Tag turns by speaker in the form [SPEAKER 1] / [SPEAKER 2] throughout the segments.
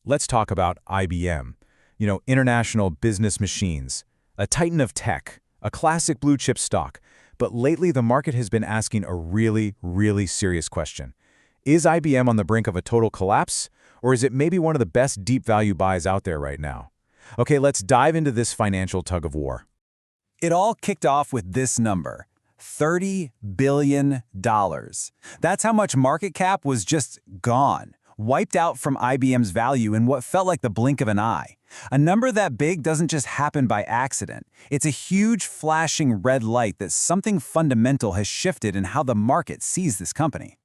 [SPEAKER 1] Let's talk about IBM. International Business Machines, a titan of tech, a classic blue-chip stock. But lately, the market has been asking a really, really serious question. Is IBM on the brink of a total collapse, or is it maybe one of the best deep value buys out there right now? Okay, let's dive into this financial tug-of-war.
[SPEAKER 2] It all kicked off with this number, $30 billion. That's how much market cap was just gone, wiped out from IBM's value in what felt like the blink of an eye. A number that big doesn't just happen by accident. It's a huge flashing red light that something fundamental has shifted in how the market sees this company.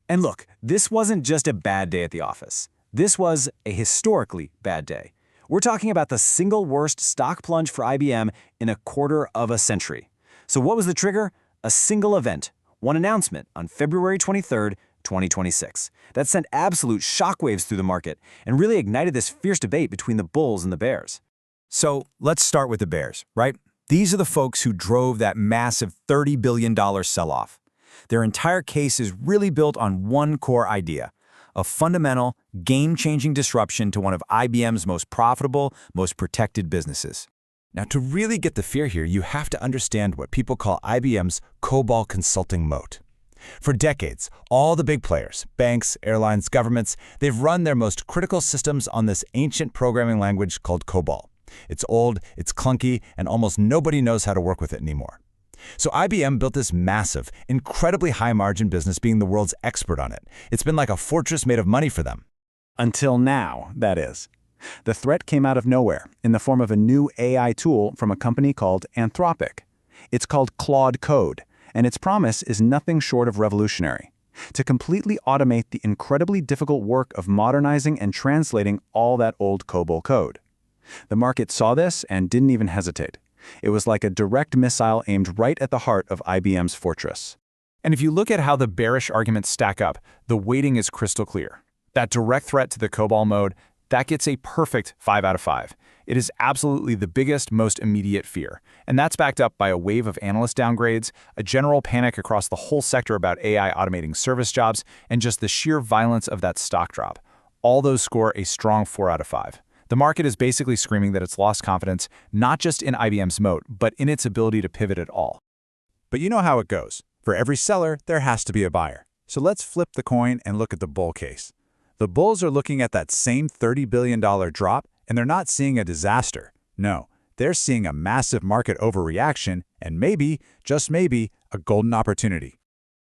[SPEAKER 2] And look, this wasn't just a bad day at the office. This was a historically bad day. We're talking about the single worst stock plunge for IBM in a quarter of a century. So what was the trigger? A single event, one announcement on February 23rd, 2026. That sent absolute shockwaves through the market and really ignited this fierce debate between the bulls and the bears.
[SPEAKER 3] So let's start with the bears, right? These are the folks who drove that massive $30 billion sell-off. Their entire case is really built on one core idea, a fundamental, game-changing disruption to one of IBM's most profitable, most protected businesses. Now, to really get the fear here, you have to understand what people call IBM's COBOL consulting moat. For decades, all the big players, banks, airlines, governments, they've run their most critical systems on this ancient programming language called COBOL. It's old, it's clunky, and almost nobody knows how to work with it anymore. So IBM built this massive, incredibly high-margin business being the world's expert on it. It's been like a fortress made of money for them.
[SPEAKER 2] Until now, that is. The threat came out of nowhere in the form of a new AI tool from a company called Anthropic. It's called Claude Code, and its promise is nothing short of revolutionary: to completely automate the incredibly difficult work of modernizing and translating all that old COBOL code. The market saw this and didn't even hesitate. It was like a direct missile aimed right at the heart of IBM's fortress.
[SPEAKER 1] And if you look at how the bearish arguments stack up, the weighting is crystal clear. That direct threat to the COBOL mode, that gets a perfect 5 out of 5. It is absolutely the biggest, most immediate fear. And that's backed up by a wave of analyst downgrades, a general panic across the whole sector about AI automating service jobs, and just the sheer violence of that stock drop. All those score a strong 4 out of 5. The market is basically screaming that it's lost confidence, not just in IBM's moat, but in its ability to pivot at all.
[SPEAKER 3] But you know how it goes. For every seller, there has to be a buyer. So let's flip the coin and look at the bull case. The bulls are looking at that same $30 billion drop, and they're not seeing a disaster. No, they're seeing a massive market overreaction and maybe, just maybe, a golden opportunity.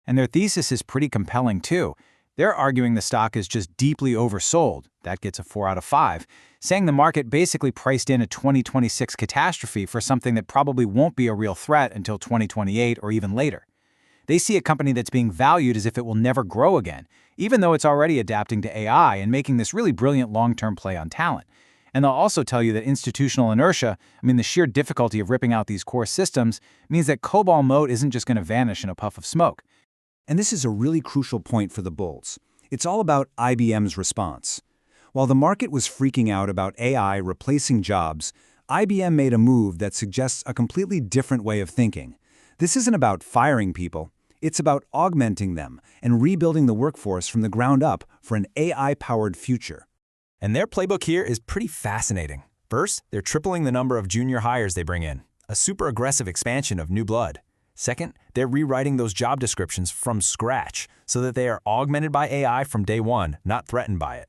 [SPEAKER 4] And their thesis is pretty compelling too. They're arguing the stock is just deeply oversold. That gets a 4 out of 5, saying the market basically priced in a 2026 catastrophe for something that probably won't be a real threat until 2028 or even later. They see a company that's being valued as if it will never grow again, even though it's already adapting to AI and making this really brilliant long-term play on talent. And they'll also tell you that institutional inertia, the sheer difficulty of ripping out these core systems, means that COBOL Moat isn't just going to vanish in a puff of smoke.
[SPEAKER 3] And this is a really crucial point for the bulls. It's all about IBM's response. While the market was freaking out about AI replacing jobs, IBM made a move that suggests a completely different way of thinking. This isn't about firing people. It's about augmenting them and rebuilding the workforce from the ground up for an AI-powered future.
[SPEAKER 5] And their playbook here is pretty fascinating. First, they're tripling the number of junior hires they bring in, a super aggressive expansion of new blood. Second, they're rewriting those job descriptions from scratch so that they are augmented by AI from day one, not threatened by it.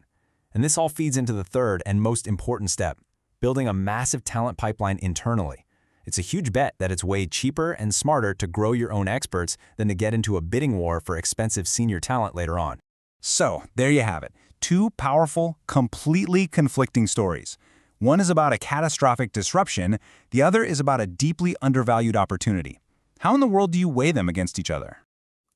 [SPEAKER 5] And this all feeds into the third and most important step, building a massive talent pipeline internally. It's a huge bet that it's way cheaper and smarter to grow your own experts than to get into a bidding war for expensive senior talent later on.
[SPEAKER 3] So, there you have it. Two powerful, completely conflicting stories. One is about a catastrophic disruption, the other is about a deeply undervalued opportunity. How in the world do you weigh them against each other?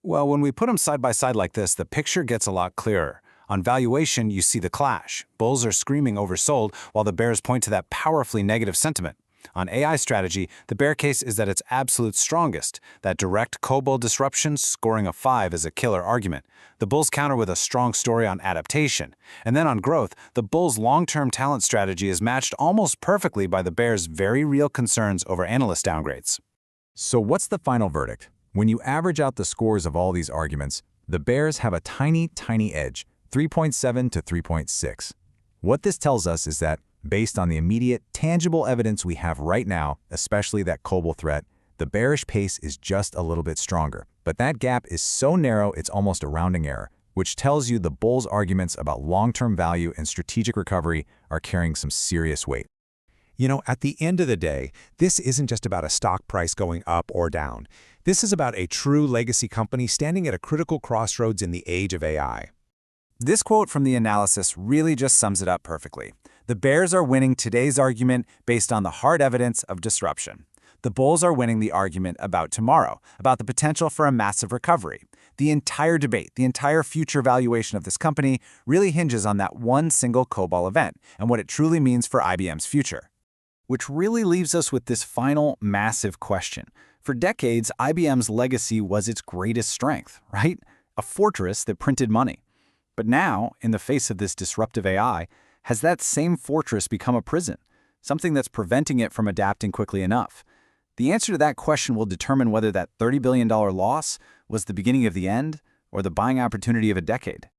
[SPEAKER 2] Well, when we put them side by side like this, the picture gets a lot clearer. On valuation, you see the clash. Bulls are screaming oversold, while the bears point to that powerfully negative sentiment. On AI strategy, the bear case is at its absolute strongest. That direct COBOL disruption scoring a 5 is a killer argument. The bulls counter with a strong story on adaptation. And then on growth, the bulls' long-term talent strategy is matched almost perfectly by the bears' very real concerns over analyst downgrades.
[SPEAKER 1] So what's the final verdict? When you average out the scores of all these arguments, the bears have a tiny, tiny edge, 3.7 to 3.6.
[SPEAKER 3] What this tells us is that, based on the immediate, tangible evidence we have right now, especially that COBOL threat, the bearish pace is just a little bit stronger. But that gap is so narrow it's almost a rounding error, which tells you the bull's arguments about long-term value and strategic recovery are carrying some serious weight.
[SPEAKER 6] You know, at the end of the day, this isn't just about a stock price going up or down. This is about a true legacy company standing at a critical crossroads in the age of AI.
[SPEAKER 2] This quote from the analysis really just sums it up perfectly. The bears are winning today's argument based on the hard evidence of disruption. The bulls are winning the argument about tomorrow, about the potential for a massive recovery. The entire debate, the entire future valuation of this company really hinges on that one single COBOL event and what it truly means for IBM's future.
[SPEAKER 4] Which really leaves us with this final massive question. For decades, IBM's legacy was its greatest strength, right? A fortress that printed money. But now, in the face of this disruptive AI, has that same fortress become a prison? Something that's preventing it from adapting quickly enough? The answer to that question will determine whether that $30 billion loss was the beginning of the end or the buying opportunity of a decade.